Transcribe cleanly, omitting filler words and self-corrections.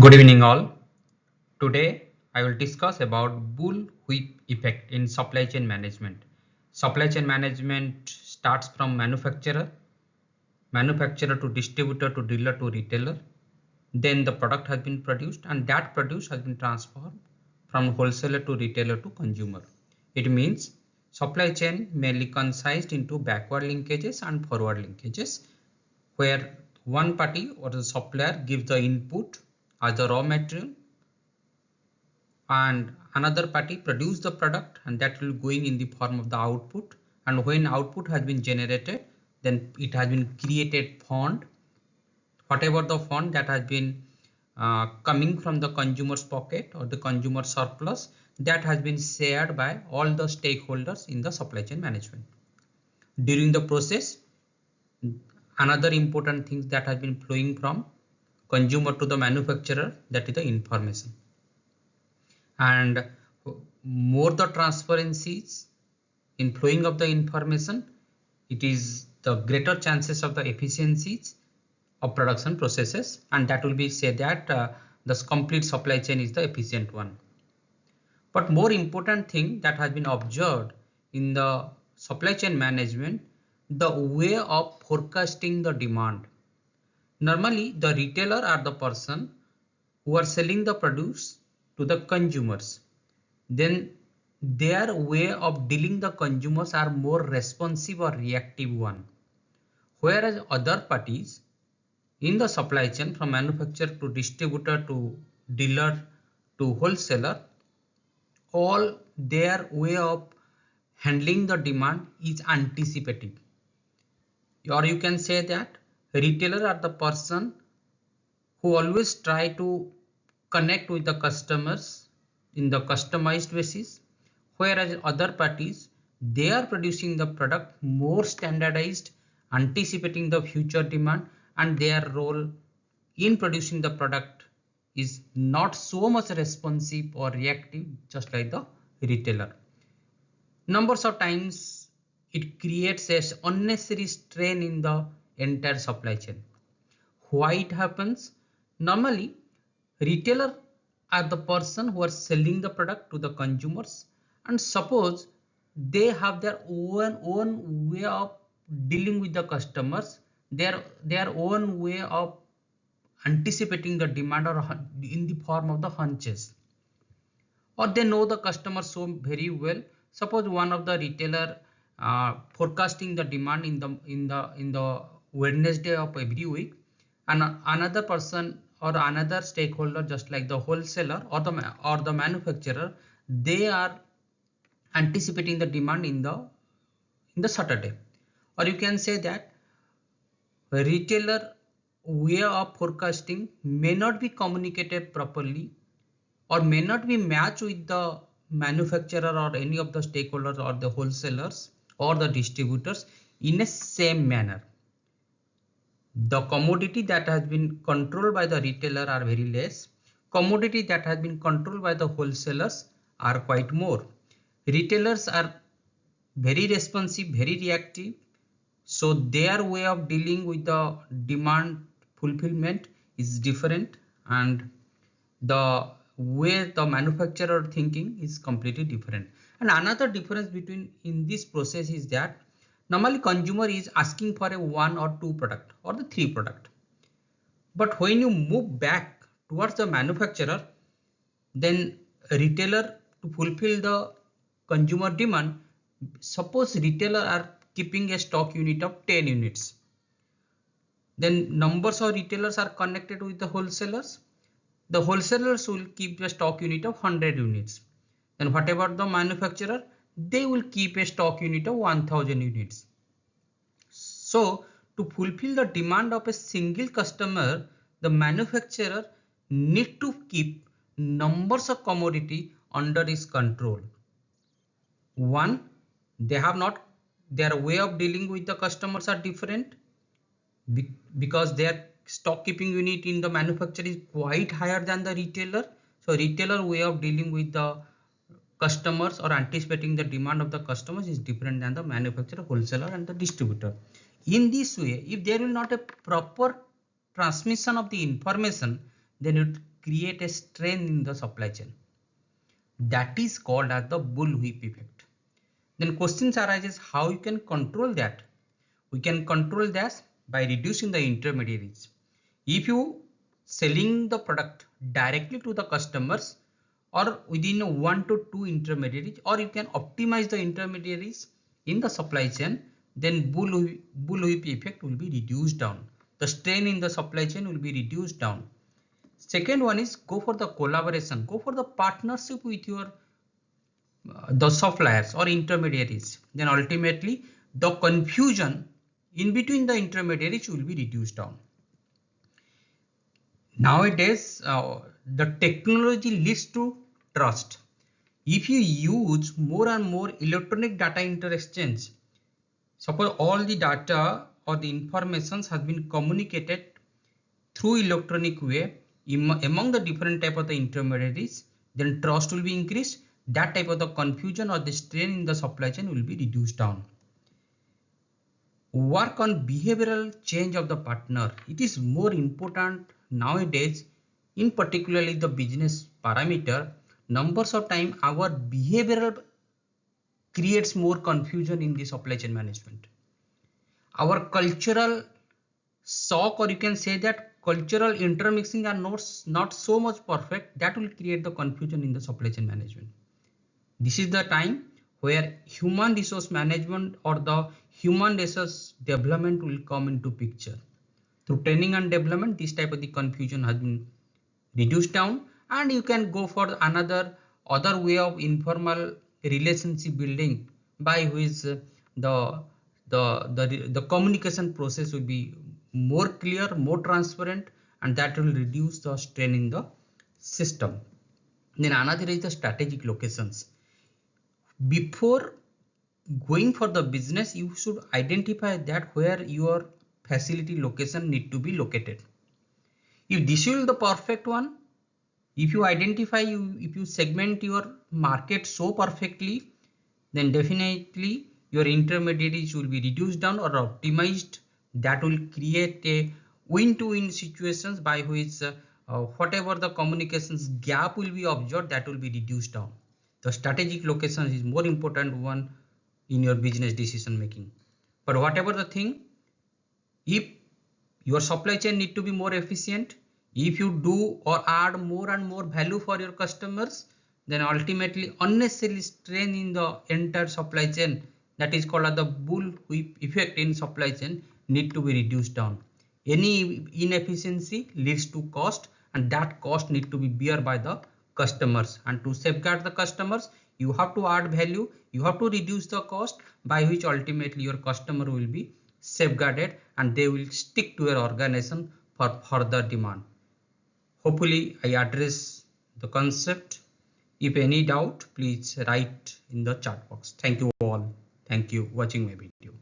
Good evening all. Today I will discuss about bullwhip effect in supply chain management. Supply chain management starts from manufacturer to distributor to dealer to retailer. Then the product has been produced and that produce has been transformed from wholesaler to retailer to consumer. It means supply chain mainly consisted into backward linkages and forward linkages where one party or the supplier gives the input as the raw material and another party produce the product and that will going in the form of the output, and when output has been generated then it has been created fund, whatever the fund that has been coming from the consumer's pocket or the consumer surplus, that has been shared by all the stakeholders in the supply chain management. During the process, another important thing that has been flowing from consumer to the manufacturer, that is the information. And more the transparencies in flowing of the information, it is the greater chances of the efficiencies of production processes, and that will be said that the complete supply chain is the efficient one. But more important thing that has been observed in the supply chain management, the way of forecasting the demand. Normally the retailer are the person who are selling the produce to the consumers. Then their way of dealing the consumers are more responsive or reactive one. Whereas other parties in the supply chain from manufacturer to distributor to dealer to wholesaler, all their way of handling the demand is anticipative. Or you can say that retailer are the person who always try to connect with the customers in the customized basis, whereas other parties they are producing the product more standardized, anticipating the future demand, and their role in producing the product is not so much responsive or reactive just like the retailer. Numbers of times it creates a unnecessary strain in the entire supply chain. Why it happens? Normally retailer are the person who are selling the product to the consumers, and suppose they have their own way of dealing with the customers, their own way of anticipating the demand or in the form of the hunches, or they know the customer so very well. Suppose one of the retailer forecasting the demand in the Wednesday of every week, and another person or another stakeholder just like the wholesaler or the manufacturer, they are anticipating the demand in the Saturday. Or you can say that retailer way of forecasting may not be communicated properly or may not be matched with the manufacturer or any of the stakeholders or the wholesalers or the distributors in a same manner. The commodity that has been controlled by the retailer are very less. Commodity that has been controlled by the wholesalers are quite more. Retailers are very responsive, very reactive, so their way of dealing with the demand fulfillment is different, and the way the manufacturer thinking is completely different. And another difference between in this process is that normally consumer is asking for a one or two product or the three product, but when you move back towards the manufacturer, then a retailer to fulfill the consumer demand, suppose retailer are keeping a stock unit of 10 units, then numbers of retailers are connected with the wholesalers. The wholesalers will keep a stock unit of 100 units. Then what about the manufacturer? They will keep a stock unit of 1000 units. So to fulfill the demand of a single customer, the manufacturer need to keep numbers of commodity under his control. One, they have not, their way of dealing with the customers are different because their stock keeping unit in the manufacturer is quite higher than the retailer. So retailer way of dealing with the customers or anticipating the demand of the customers is different than the manufacturer, wholesaler and the distributor. In this way, if there will not a proper transmission of the information, then it create a strain in the supply chain. That is called as the bullwhip effect. Then questions arises how you can control that. We can control that by reducing the intermediaries. If you selling the product directly to the customers or within 1 to 2 intermediaries, or you can optimize the intermediaries in the supply chain, then bullwhip effect will be reduced down. The strain in the supply chain will be reduced down. Second one is go for the collaboration, go for the partnership with your the suppliers or intermediaries. Then ultimately the confusion in between the intermediaries will be reduced down. Nowadays, the technology leads to trust. If you use more and more electronic data inter-exchange, suppose all the data or the informations has been communicated through electronic way among the different type of the intermediaries, then trust will be increased. That type of the confusion or the strain in the supply chain will be reduced down. Work on behavioral change of the partner. It is more important nowadays, in particularly the business parameter. Numbers of time our behavioral creates more confusion in the supply chain management. Our cultural shock, or you can say that cultural intermixing are not so much perfect, that will create the confusion in the supply chain management. This is the time where human resource management or the human resource development will come into picture. Through training and development, this type of the confusion has been reduced down, and you can go for other way of informal relationship building, by which the communication process will be more clear, more transparent, and that will reduce the strain in the system. Then another is the strategic locations. Before going for the business, you should identify that where your facility location need to be located. If this is the perfect one, if you identify, if you segment your market so perfectly, then definitely your intermediaries will be reduced down or optimized. That will create a win-to-win situations, by which whatever the communications gap will be observed, that will be reduced down. The strategic location is more important one in your business decision making. But whatever the thing, if your supply chain need to be more efficient, if you do or add more and more value for your customers, then ultimately unnecessary strain in the entire supply chain, that is called as the bullwhip effect in supply chain, need to be reduced down. Any inefficiency leads to cost, and that cost need to be bear by the customers. And to safeguard the customers, you have to add value, you have to reduce the cost, by which ultimately your customer will be safeguarded and they will stick to your organization for further demand. Hopefully I address the concept. If any doubt, please write in the chat box. Thank you all. Thank you watching my video.